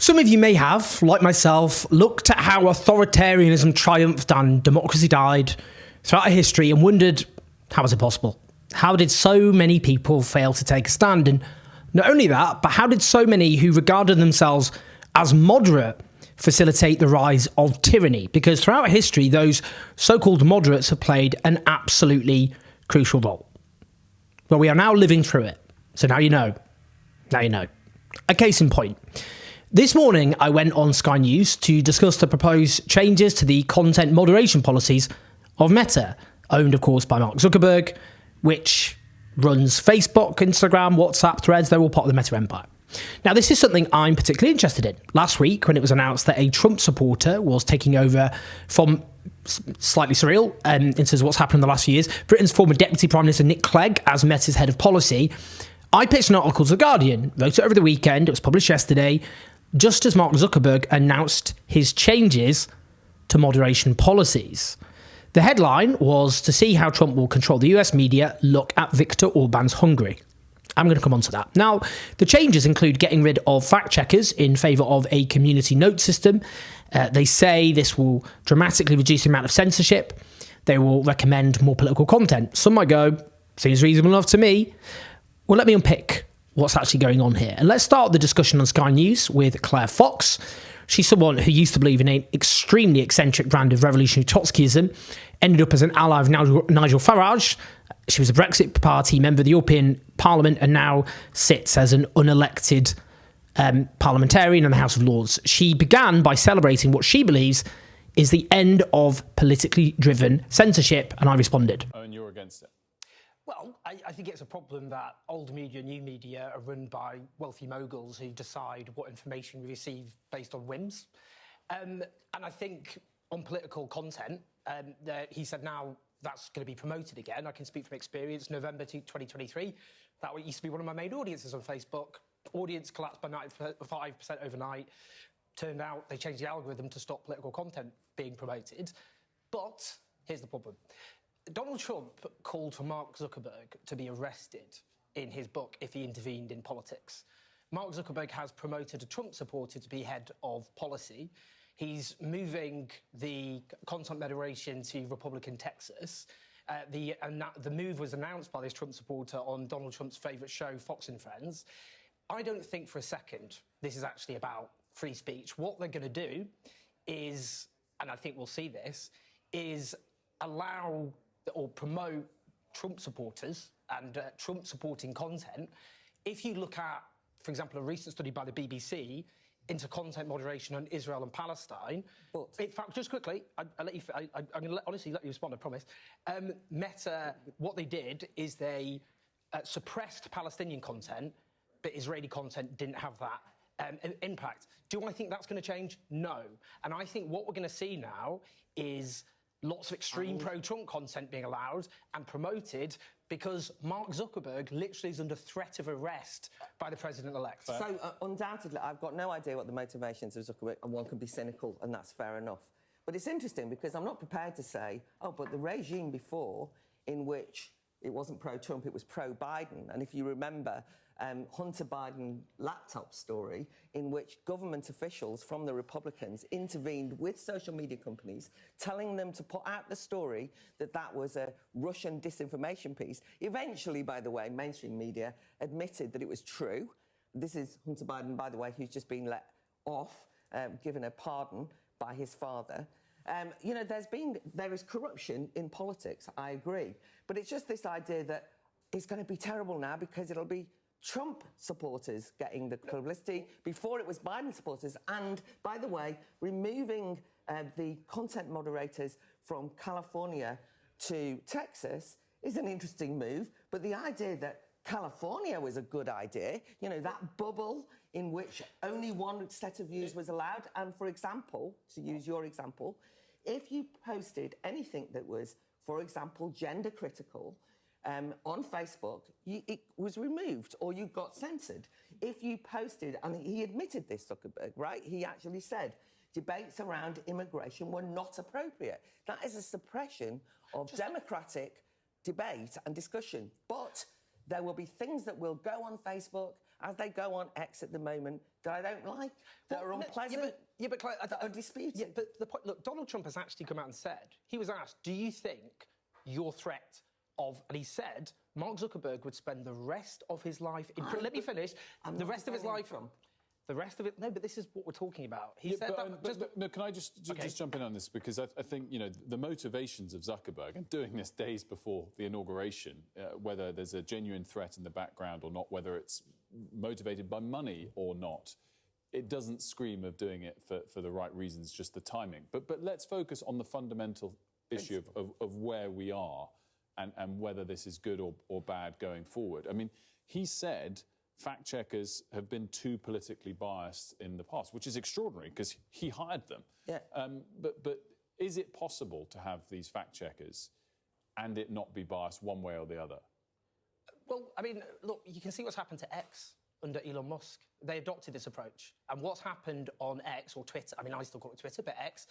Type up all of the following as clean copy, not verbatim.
Some of you may have, like myself, looked at how authoritarianism triumphed and democracy died throughout history and wondered, how was it possible? How did so many people fail to take a stand? And not only that, but how did so many who regarded themselves as moderate facilitate the rise of tyranny? Because throughout history, those so-called moderates have played an absolutely crucial role. Well, we are now living through it. So now you know. Now you know. A case in point. This morning, I went on Sky News to discuss the proposed changes to the content moderation policies of Meta, owned, of course, by Mark Zuckerberg, which runs Facebook, Instagram, WhatsApp, Threads. They're all part of the Meta empire. Now, this is something I'm particularly interested in. Last week, when it was announced that a Trump supporter was taking over from, slightly surreal, in terms of what's happened in the last few years, Britain's former Deputy Prime Minister Nick Clegg as Meta's head of policy, I pitched an article to The Guardian, wrote it over the weekend, it was published yesterday, just as Mark Zuckerberg announced his changes to moderation policies. The headline was, to see how Trump will control the US media, look at Viktor Orban's Hungary. I'm going to come on to that. Now, the changes include getting rid of fact checkers in favour of a community note system. They say this will dramatically reduce the amount of censorship. They will recommend more political content. Some might go, seems reasonable enough to me. Well, let me unpick what's actually going on here. And let's start the discussion on Sky News with Claire Fox. She's someone who used to believe in an extremely eccentric brand of revolutionary Trotskyism, ended up as an ally of Nigel Farage. She was a Brexit Party member of the European Parliament and now sits as an unelected parliamentarian in the House of Lords. She began by celebrating what she believes is the end of politically driven censorship, and I responded. Oh, and you're against it? Well, I think it's a problem that old media, new media are run by wealthy moguls who decide what information we receive based on whims. And I think on political content, he said now that's going to be promoted again. I can speak from experience. November 2023, that used to be one of my main audiences on Facebook. Audience collapsed by 95% overnight. Turned out they changed the algorithm to stop political content being promoted. But here's the problem. Donald Trump called for Mark Zuckerberg to be arrested in his book if he intervened in politics. Mark Zuckerberg has promoted a Trump supporter to be head of policy. He's moving the content moderation to Republican Texas. The move was announced by this Trump supporter on Donald Trump's favourite show, Fox and Friends. I don't think for a second this is actually about free speech. What they're going to do is, and I think we'll see this, is allow or promote Trump supporters and Trump supporting content. If you look at, for example, a recent study by the BBC into content moderation on Israel and Palestine, in fact, just quickly, I'm going to honestly let you respond, I promise. Meta, what they did is they suppressed Palestinian content, but Israeli content didn't have that impact. Do I think that's going to change? No. And I think what we're going to see now is lots of extreme pro-Trump content being allowed and promoted because Mark Zuckerberg literally is under threat of arrest by the president-elect. So, undoubtedly, I've got no idea what the motivations of Zuckerberg, and one can be cynical, and that's fair enough. But it's interesting because I'm not prepared to say, oh, but the regime before, in which it wasn't pro-Trump, it was pro-Biden, and if you remember, Hunter Biden laptop story in which government officials from the Republicans intervened with social media companies, telling them to put out the story that that was a Russian disinformation piece. Eventually, by the way, mainstream media admitted that it was true. This is Hunter Biden, by the way, who's just been let off, given a pardon by his father. You know, there is corruption in politics, I agree. But it's just this idea that it's going to be terrible now because it'll be Trump supporters getting the publicity. Before it was Biden supporters. And, by the way, removing the content moderators from California to Texas is an interesting move. But the idea that California was a good idea, you know, that bubble in which only one set of views was allowed. And, for example, to use your example, if you posted anything that was, for example, gender critical, on Facebook, it was removed or you got censored. If you posted, and he admitted this, Zuckerberg, right? He actually said debates around immigration were not appropriate. That is a suppression of democratic debate and discussion. But there will be things that will go on Facebook as they go on X at the moment, that I don't like, that are unpleasant, but Claire, are disputed. Yeah, but the point, look, Donald Trump has actually come out and said, he was asked, do you think your threat of, and he said, Mark Zuckerberg would spend the rest of his life in prison. Let me finish. The rest of his life. The rest of it, no, but this is what we're talking about. He said no, can I just jump in on this? Because I think, the motivations of Zuckerberg, and doing this days before the inauguration, whether there's a genuine threat in the background or not, whether it's motivated by money or not, it doesn't scream of doing it for the right reasons, just the timing. But let's focus on the fundamental issue of where we are and whether this is good or bad going forward. I mean, he said fact checkers have been too politically biased in the past, which is extraordinary because he hired them. Yeah. But is it possible to have these fact checkers and it not be biased one way or the other? Well, I mean, look, you can see what's happened to X under Elon Musk. They adopted this approach. And what's happened on X or Twitter, I mean, I still call it Twitter, but X,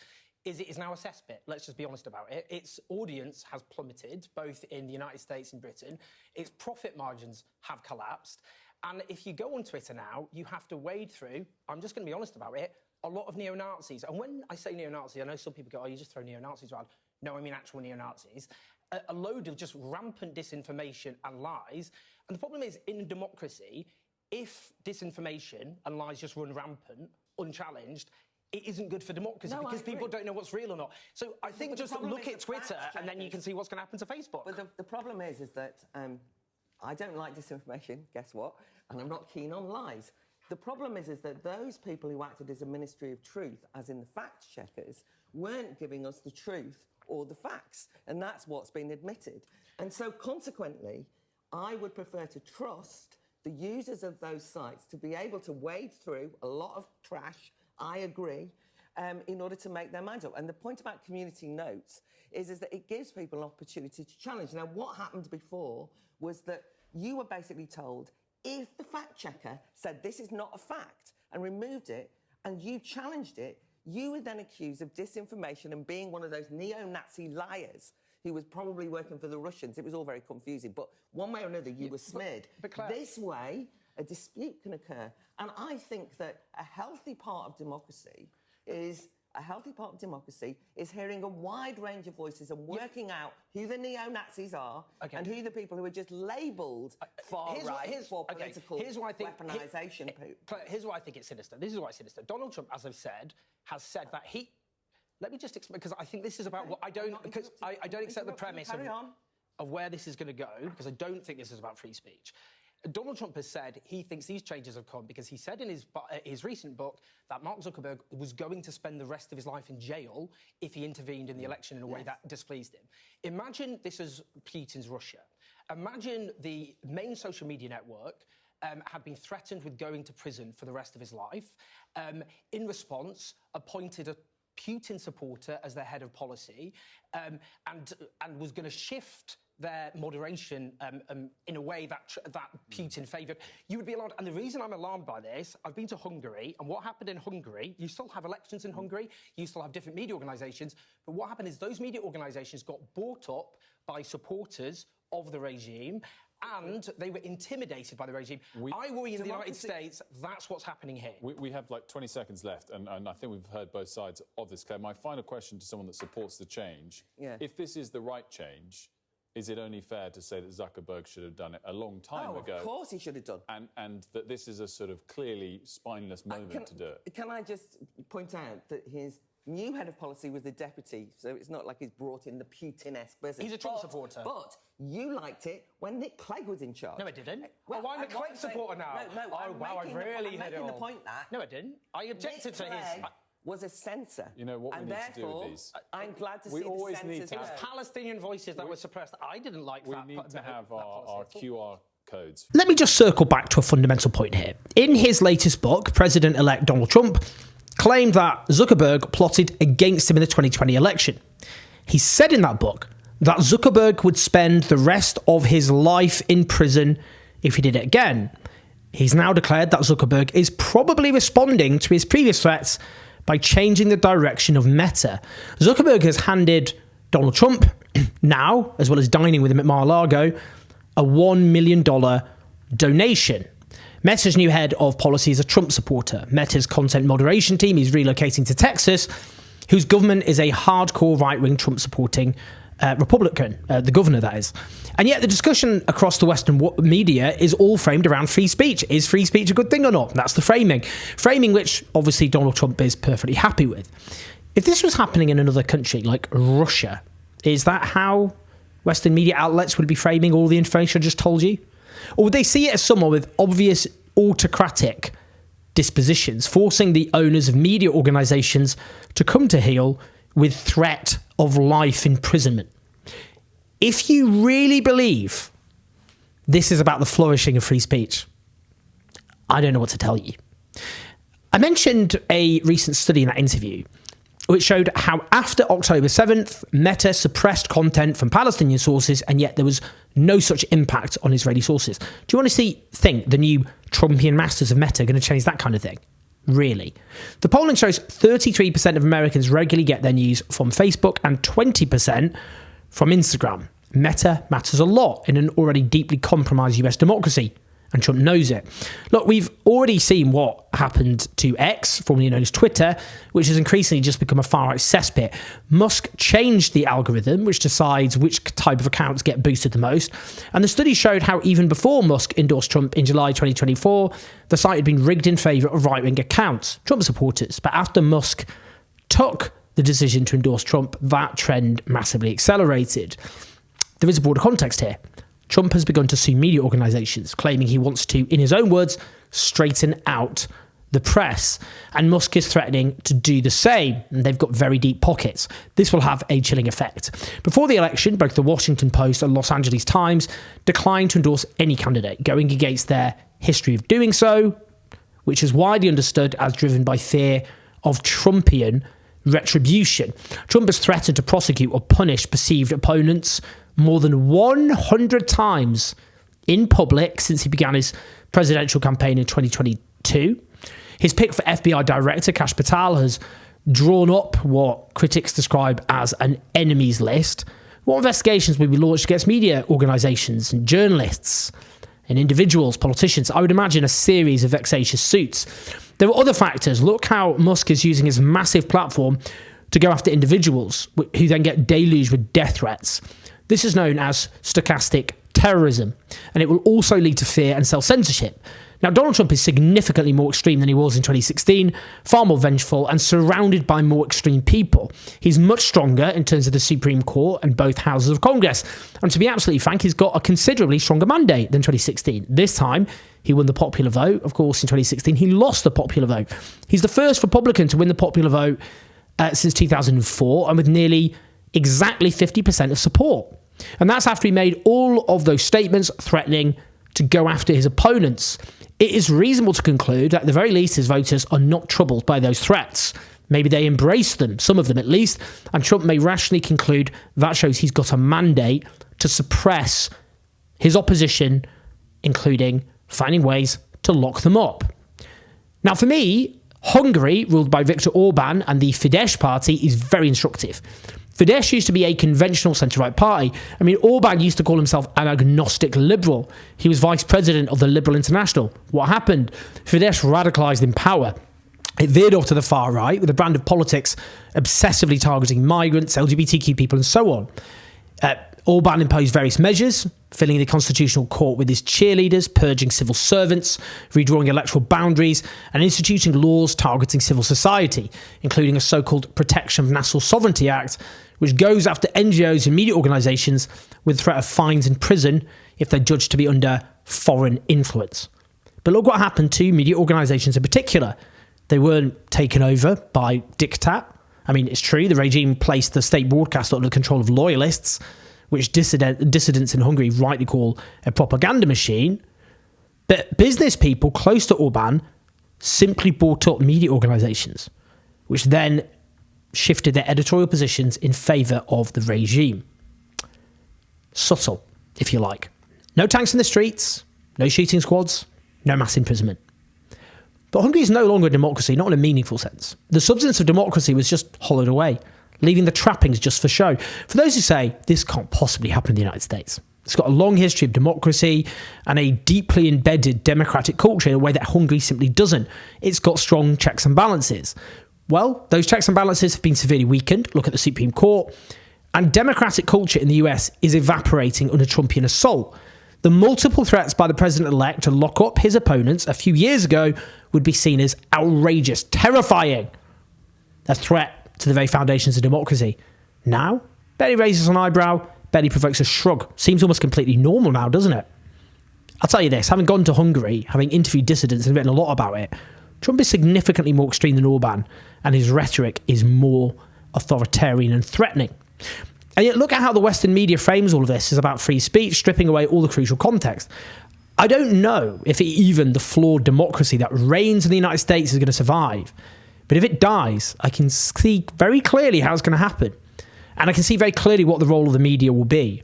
is it is now a cesspit. Let's just be honest about it. Its audience has plummeted, both in the United States and Britain. Its profit margins have collapsed. And if you go on Twitter now, you have to wade through, I'm just going to be honest about it, a lot of neo-Nazis. And when I say neo-Nazi, I know some people go, oh, you just throw neo-Nazis around. No, I mean actual neo-Nazis. A load of just rampant disinformation and lies. And the problem is, in a democracy, if disinformation and lies just run rampant, unchallenged, it isn't good for democracy because people don't know what's real or not. So I think just look at Twitter and then you can see what's going to happen to Facebook. But the problem is that I don't like disinformation, guess what? And I'm not keen on lies. The problem is that those people who acted as a ministry of truth, as in the fact checkers, weren't giving us the truth or the facts. And that's what's been admitted. And so consequently, I would prefer to trust the users of those sites to be able to wade through a lot of trash, I agree, in order to make their minds up. And the point about community notes is that it gives people an opportunity to challenge. Now, what happened before was that you were basically told, if the fact checker said this is not a fact and removed it, and you challenged it, you were then accused of disinformation and being one of those neo-Nazi liars who was probably working for the Russians. It was all very confusing. But one way or another, you were smeared. But Claire, this way, a dispute can occur. And I think that a healthy part of democracy is hearing a wide range of voices and working out who the neo-Nazis are and who the people who are just labelled far-right for political weaponisation. Here's why I think it's sinister. This is why it's sinister. Donald Trump, as I've said, has said that he... Let me just explain, because I think this is about what I don't... Because I don't accept the premise of where this is going to go, because I don't think this is about free speech. Donald Trump has said he thinks these changes have come because he said in his recent book that Mark Zuckerberg was going to spend the rest of his life in jail if he intervened in the election in a way that displeased him. Imagine this is Putin's Russia. Imagine the main social media network had been threatened with going to prison for the rest of his life. In response, appointed a Putin supporter as their head of policy and was going to shift their moderation in a way that Putin favoured. You would be alarmed. And the reason I'm alarmed by this, I've been to Hungary, and what happened in Hungary, you still have elections in Hungary, you still have different media organisations, but what happened is those media organisations got bought up by supporters of the regime, and they were intimidated by the regime. I worry in the United States, that's what's happening here. We have like 20 seconds left, and I think we've heard both sides of this, Claire. My final question to someone that supports the change, if this is the right change, is it only fair to say that Zuckerberg should have done it a long time ago? Of course he should have done. And that this is a sort of clearly spineless moment to do it? Can I just point out that his new head of policy was the deputy, so it's not like he's brought in the Putin-esque business. He's a Trump supporter. But you liked it when Nick Clegg was in charge. No, I didn't. Well, I'm a Clegg supporter now. No, oh, wow, I've really hit it all. I'm making the point that... No, I didn't. I objected to his... was a censor. You know what we need to do with these? I'm glad to see the censors. It was Palestinian voices that were suppressed. I didn't like that. We need to have our QR codes. Let me just circle back to a fundamental point here. In his latest book, President-elect Donald Trump claimed that Zuckerberg plotted against him in the 2020 election. He said in that book that Zuckerberg would spend the rest of his life in prison if he did it again. He's now declared that Zuckerberg is probably responding to his previous threats by changing the direction of Meta. Zuckerberg has handed Donald Trump, now, as well as dining with him at Mar-a-Lago, a $1 million donation. Meta's new head of policy is a Trump supporter. Meta's content moderation team is relocating to Texas, whose government is a hardcore right-wing Trump-supporting Republican, the governor, that is. And yet the discussion across the Western media is all framed around free speech. Is free speech a good thing or not? That's the framing. Framing which, obviously, Donald Trump is perfectly happy with. If this was happening in another country like Russia, is that how Western media outlets would be framing all the information I just told you? Or would they see it as someone with obvious autocratic dispositions, forcing the owners of media organisations to come to heel with threat of life imprisonment? If you really believe this is about the flourishing of free speech, I don't know what to tell you. I mentioned a recent study in that interview which showed how after October 7th, Meta suppressed content from Palestinian sources, and yet there was no such impact on Israeli sources. Do you honestly think the new Trumpian masters of Meta are going to change that kind of thing? Really? The polling shows 33% of Americans regularly get their news from Facebook and 20% from Instagram. Meta matters a lot in an already deeply compromised US democracy, and Trump knows it. Look, we've already seen what happened to X, formerly known as Twitter, which has increasingly just become a far-right cesspit. Musk changed the algorithm, which decides which type of accounts get boosted the most. And the study showed how even before Musk endorsed Trump in July 2024, the site had been rigged in favour of right-wing accounts, Trump supporters. But after Musk took the decision to endorse Trump, that trend massively accelerated. There is a broader context here. Trump has begun to sue media organisations, claiming he wants to, in his own words, straighten out the press. And Musk is threatening to do the same, and they've got very deep pockets. This will have a chilling effect. Before the election, both the Washington Post and Los Angeles Times declined to endorse any candidate, going against their history of doing so, which is widely understood as driven by fear of Trumpian retribution. Trump has threatened to prosecute or punish perceived opponents more than 100 times in public since he began his presidential campaign in 2022. His pick for FBI Director Kash Patel has drawn up what critics describe as an enemies list. What investigations will be launched against media organisations and journalists and individuals, politicians? I would imagine a series of vexatious suits. There are other factors. Look how Musk is using his massive platform to go after individuals who then get deluged with death threats. This is known as stochastic terrorism, and it will also lead to fear and self-censorship. Now, Donald Trump is significantly more extreme than he was in 2016, far more vengeful, and surrounded by more extreme people. He's much stronger in terms of the Supreme Court and both houses of Congress. And to be absolutely frank, he's got a considerably stronger mandate than 2016. This time, he won the popular vote. Of course, in 2016, he lost the popular vote. He's the first Republican to win the popular vote since 2004, and with nearly exactly 50% of support. And that's after he made all of those statements threatening to go after his opponents. It is reasonable to conclude that at the very least his voters are not troubled by those threats. Maybe they embrace them, some of them at least, and Trump may rationally conclude that shows he's got a mandate to suppress his opposition, including finding ways to lock them up. Now, for me, Hungary, ruled by Viktor Orban and the Fidesz party, is very instructive. Fidesz used to be a conventional centre-right party. I mean, Orban used to call himself an agnostic liberal. He was vice president of the Liberal International. What happened? Fidesz radicalised in power. It veered off to the far right with a brand of politics obsessively targeting migrants, LGBTQ people, and so on. Orban imposed various measures, filling the constitutional court with his cheerleaders, purging civil servants, redrawing electoral boundaries, and instituting laws targeting civil society, including a so-called Protection of National Sovereignty Act, which goes after NGOs and media organisations with the threat of fines and prison if they're judged to be under foreign influence. But look what happened to media organisations in particular. They weren't taken over by diktat. I mean, it's true, the regime placed the state broadcaster under the control of loyalists, which dissidents in Hungary rightly call a propaganda machine. But business people close to Orban simply bought up media organisations, which then shifted their editorial positions in favour of the regime. Subtle, if you like. No tanks in the streets, no shooting squads, no mass imprisonment. But Hungary is no longer a democracy, not in a meaningful sense. The substance of democracy was just hollowed away, leaving the trappings just for show. For those who say this can't possibly happen in the United States, It's got a long history of democracy and a deeply embedded democratic culture in a way that Hungary simply doesn't. It's got strong checks and balances. Well, those checks and balances have been severely weakened. Look at the Supreme Court. And democratic culture in the US is evaporating under Trumpian assault. The multiple threats by the president-elect to lock up his opponents a few years ago would be seen as outrageous, terrifying. A threat to the very foundations of democracy. Now, barely raises an eyebrow, barely provokes a shrug. Seems almost completely normal now, doesn't it? I'll tell you this, having gone to Hungary, having interviewed dissidents and written a lot about it, Trump is significantly more extreme than Orban, and his rhetoric is more authoritarian and threatening. And yet look at how the Western media frames all of this as about free speech, stripping away all the crucial context. I don't know if even the flawed democracy that reigns in the United States is going to survive. But if it dies, I can see very clearly how it's going to happen. And I can see very clearly what the role of the media will be.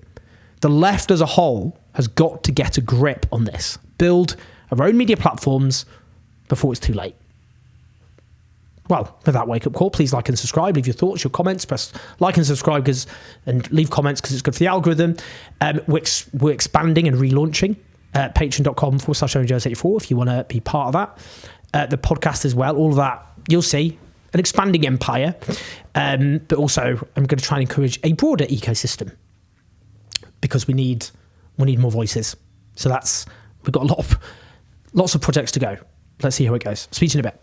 The left as a whole has got to get a grip on this. Build our own media platforms before it's too late. Well, with that wake-up call, please like and subscribe. Leave your thoughts, your comments. Press like and subscribe and leave comments because it's good for the algorithm. We're expanding and relaunching patreon.com/OwenJones84 if you want to be part of that. The podcast as well, all of that, you'll see. An expanding empire. But also, I'm going to try and encourage a broader ecosystem because we need more voices. So we've got lots of projects to go. Let's see how it goes. Speak to you in a bit.